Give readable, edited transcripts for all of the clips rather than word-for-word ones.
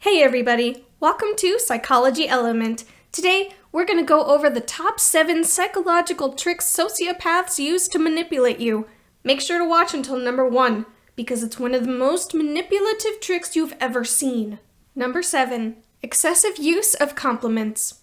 Hey everybody, welcome to Psychology Element. Today, we're going to go over the top 7 psychological tricks sociopaths use to manipulate you. Make sure to watch until number 1, because it's one of the most manipulative tricks you've ever seen. Number 7, excessive use of compliments.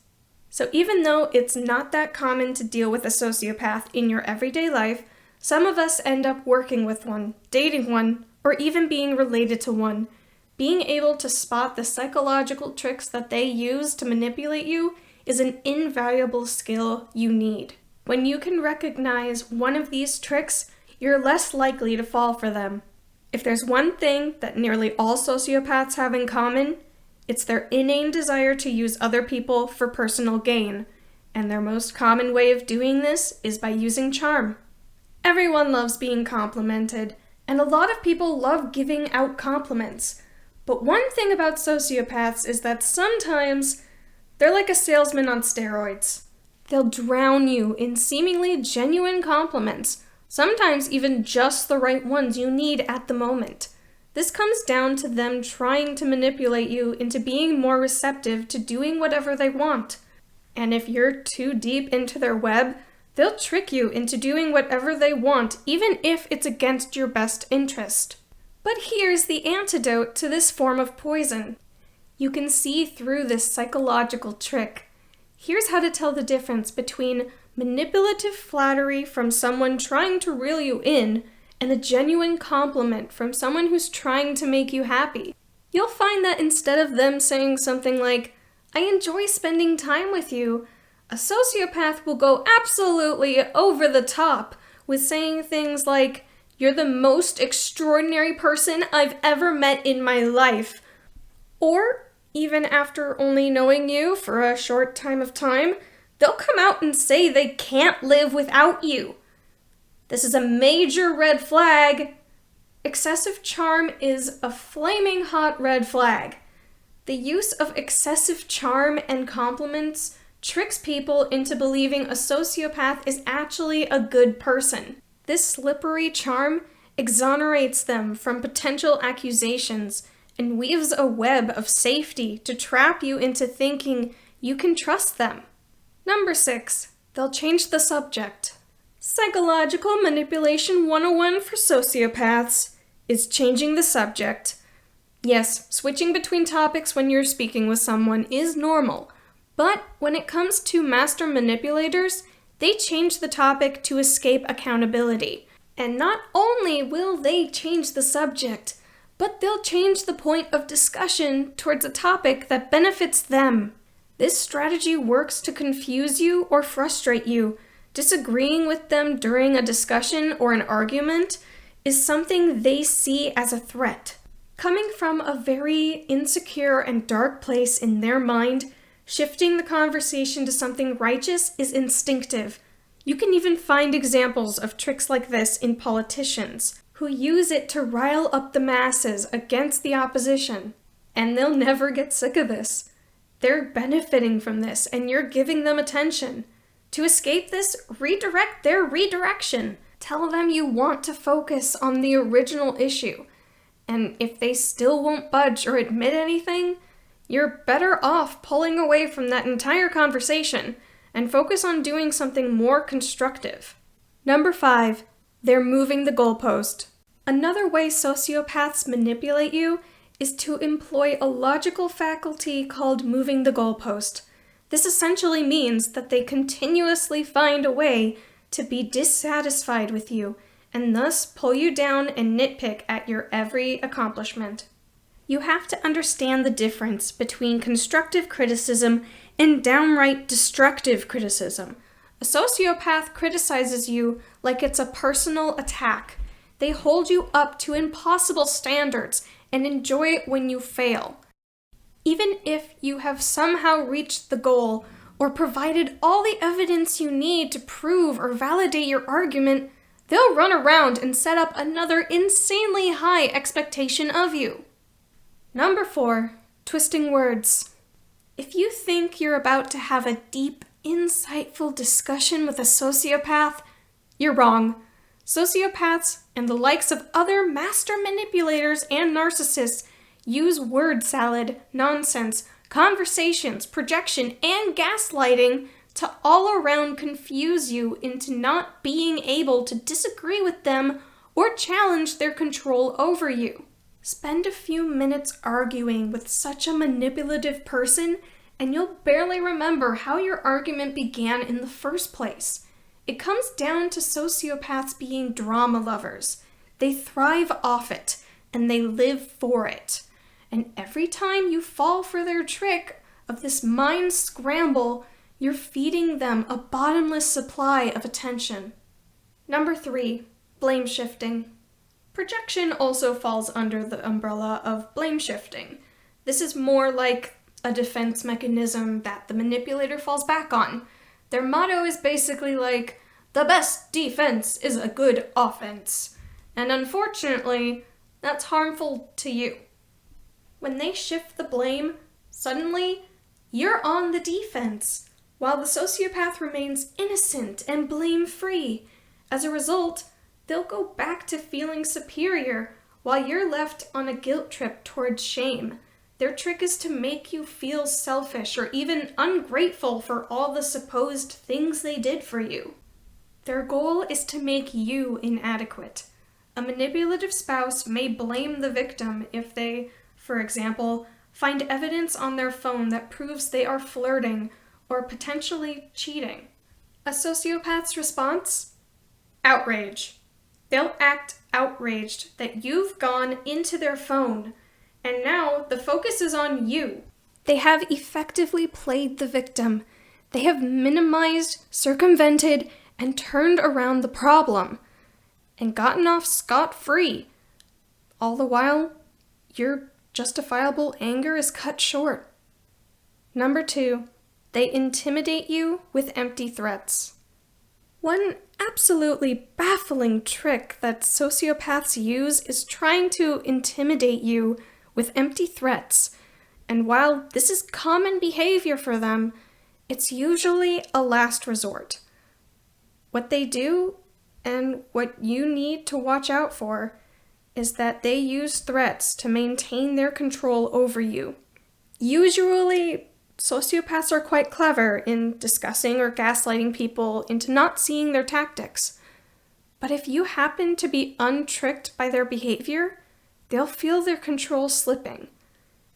So even though it's not that common to deal with a sociopath in your everyday life, some of us end up working with one, dating one, or even being related to one. Being able to spot the psychological tricks that they use to manipulate you is an invaluable skill you need. When you can recognize one of these tricks, you're less likely to fall for them. If there's one thing that nearly all sociopaths have in common, it's their innate desire to use other people for personal gain, and their most common way of doing this is by using charm. Everyone loves being complimented, and a lot of people love giving out compliments. But one thing about sociopaths is that sometimes they're like a salesman on steroids. They'll drown you in seemingly genuine compliments, sometimes even just the right ones you need at the moment. This comes down to them trying to manipulate you into being more receptive to doing whatever they want. And if you're too deep into their web, they'll trick you into doing whatever they want, even if it's against your best interest. But here's the antidote to this form of poison. You can see through this psychological trick. Here's how to tell the difference between manipulative flattery from someone trying to reel you in and a genuine compliment from someone who's trying to make you happy. You'll find that instead of them saying something like, "I enjoy spending time with you," a sociopath will go absolutely over the top with saying things like, "You're the most extraordinary person I've ever met in my life." Or, even after only knowing you for a short time of time, they'll come out and say they can't live without you. This is a major red flag. Excessive charm is a flaming hot red flag. The use of excessive charm and compliments tricks people into believing a sociopath is actually a good person. This slippery charm exonerates them from potential accusations and weaves a web of safety to trap you into thinking you can trust them. Number 6, they'll change the subject. Psychological Manipulation 101 for sociopaths is changing the subject. Yes, switching between topics when you're speaking with someone is normal, but when it comes to master manipulators, they change the topic to escape accountability. And not only will they change the subject, but they'll change the point of discussion towards a topic that benefits them. This strategy works to confuse you or frustrate you. Disagreeing with them during a discussion or an argument is something they see as a threat. Coming from a very insecure and dark place in their mind, shifting the conversation to something righteous is instinctive. You can even find examples of tricks like this in politicians, who use it to rile up the masses against the opposition. And they'll never get sick of this. They're benefiting from this, and you're giving them attention. To escape this, redirect their redirection. Tell them you want to focus on the original issue. And if they still won't budge or admit anything, you're better off pulling away from that entire conversation and focus on doing something more constructive. Number 5, they're moving the goalpost. Another way sociopaths manipulate you is to employ a logical faculty called moving the goalpost. This essentially means that they continuously find a way to be dissatisfied with you and thus pull you down and nitpick at your every accomplishment. You have to understand the difference between constructive criticism and downright destructive criticism. A sociopath criticizes you like it's a personal attack. They hold you up to impossible standards and enjoy it when you fail. Even if you have somehow reached the goal or provided all the evidence you need to prove or validate your argument, they'll run around and set up another insanely high expectation of you. Number 4, twisting words. If you think you're about to have a deep, insightful discussion with a sociopath, you're wrong. Sociopaths and the likes of other master manipulators and narcissists use word salad, nonsense, conversations, projection, and gaslighting to all around confuse you into not being able to disagree with them or challenge their control over you. Spend a few minutes arguing with such a manipulative person, and you'll barely remember how your argument began in the first place. It comes down to sociopaths being drama lovers. They thrive off it, and they live for it. And every time you fall for their trick of this mind scramble, you're feeding them a bottomless supply of attention. Number 3, blame shifting. Projection also falls under the umbrella of blame shifting. This is more like a defense mechanism that the manipulator falls back on. Their motto is basically like, the best defense is a good offense. And unfortunately, that's harmful to you. When they shift the blame, suddenly, you're on the defense, while the sociopath remains innocent and blame-free. As a result, they'll go back to feeling superior, while you're left on a guilt trip towards shame. Their trick is to make you feel selfish or even ungrateful for all the supposed things they did for you. Their goal is to make you inadequate. A manipulative spouse may blame the victim if they, for example, find evidence on their phone that proves they are flirting or potentially cheating. A sociopath's response? Outrage. They'll act outraged that you've gone into their phone, and now the focus is on you. They have effectively played the victim. They have minimized, circumvented, and turned around the problem, and gotten off scot-free. All the while, your justifiable anger is cut short. Number 2, they intimidate you with empty threats. One absolutely baffling trick that sociopaths use is trying to intimidate you with empty threats. And while this is common behavior for them, it's usually a last resort. What they do, and what you need to watch out for, is that they use threats to maintain their control over you. Usually, sociopaths are quite clever in discussing or gaslighting people into not seeing their tactics. But if you happen to be untricked by their behavior, they'll feel their control slipping.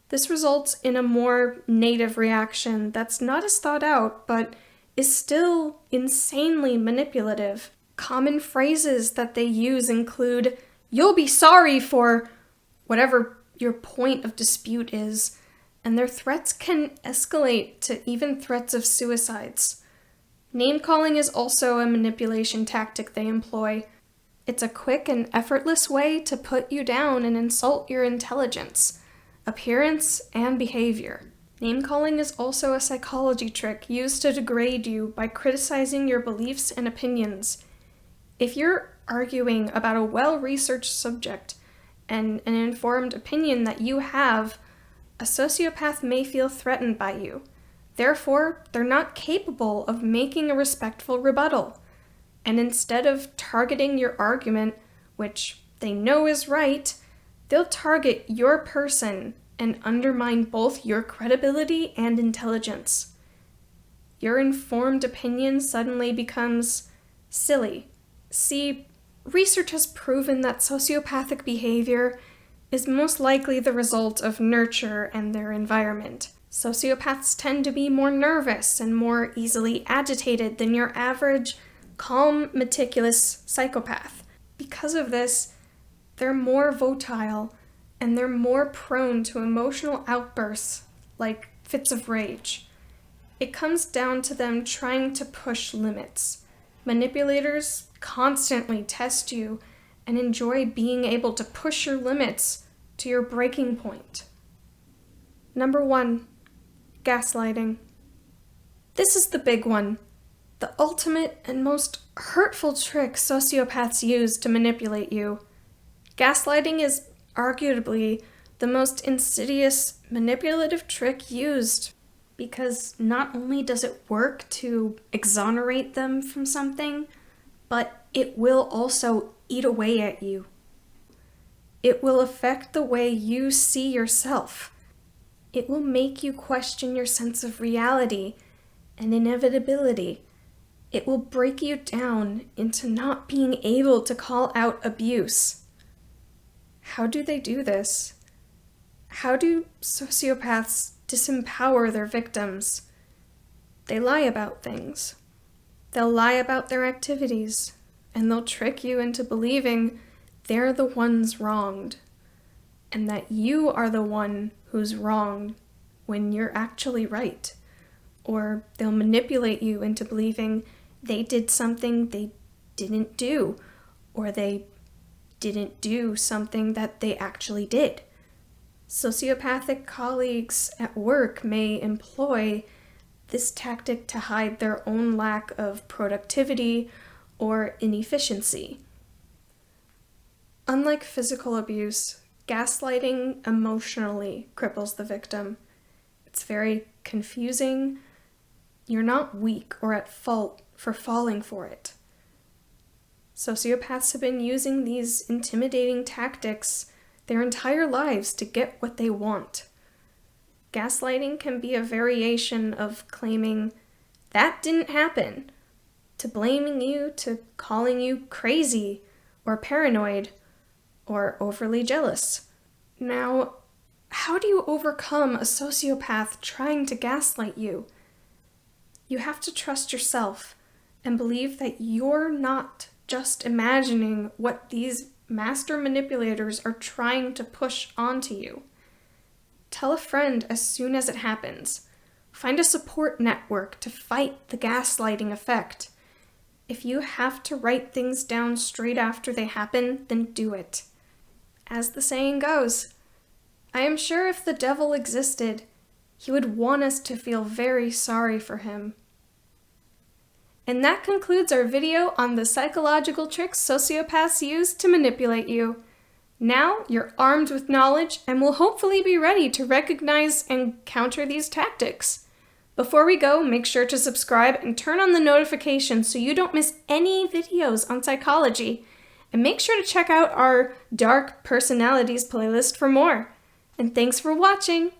This results in a more native reaction that's not as thought out, but is still insanely manipulative. Common phrases that they use include, "You'll be sorry for," whatever your point of dispute is, and their threats can escalate to even threats of suicides. Name-calling is also a manipulation tactic they employ. It's a quick and effortless way to put you down and insult your intelligence, appearance, and behavior. Name-calling is also a psychology trick used to degrade you by criticizing your beliefs and opinions. If you're arguing about a well-researched subject and an informed opinion that you have, a sociopath may feel threatened by you. Therefore, they're not capable of making a respectful rebuttal. And instead of targeting your argument, which they know is right, they'll target your person and undermine both your credibility and intelligence. Your informed opinion suddenly becomes silly. See, research has proven that sociopathic behavior is most likely the result of nurture and their environment. Sociopaths tend to be more nervous and more easily agitated than your average, calm, meticulous psychopath. Because of this, they're more volatile and they're more prone to emotional outbursts like fits of rage. It comes down to them trying to push limits. Manipulators constantly test you and enjoy being able to push your limits to your breaking point. Number 1, gaslighting. This is the big one, the ultimate and most hurtful trick sociopaths use to manipulate you. Gaslighting is arguably the most insidious manipulative trick used, because not only does it work to exonerate them from something, but it will also eat away at you. It will affect the way you see yourself. It will make you question your sense of reality and inevitability. It will break you down into not being able to call out abuse. How do they do this? How do sociopaths disempower their victims? They lie about things. They'll lie about their activities, and they'll trick you into believing they're the ones wronged, and that you are the one who's wronged when you're actually right. Or they'll manipulate you into believing they did something they didn't do, or they didn't do something that they actually did. Sociopathic colleagues at work may employ this tactic to hide their own lack of productivity or inefficiency. Unlike physical abuse, gaslighting emotionally cripples the victim. It's very confusing. You're not weak or at fault for falling for it. Sociopaths have been using these intimidating tactics their entire lives to get what they want. Gaslighting can be a variation of claiming that didn't happen, to blaming you, to calling you crazy or paranoid or overly jealous. Now, how do you overcome a sociopath trying to gaslight you? You have to trust yourself and believe that you're not just imagining what these master manipulators are trying to push onto you. Tell a friend as soon as it happens. Find a support network to fight the gaslighting effect. If you have to write things down straight after they happen, then do it. As the saying goes, I am sure if the devil existed, he would want us to feel very sorry for him. And that concludes our video on the psychological tricks sociopaths use to manipulate you. Now you're armed with knowledge and will hopefully be ready to recognize and counter these tactics. Before we go, make sure to subscribe and turn on the notifications so you don't miss any videos on psychology. And make sure to check out our Dark Personalities playlist for more. And thanks for watching!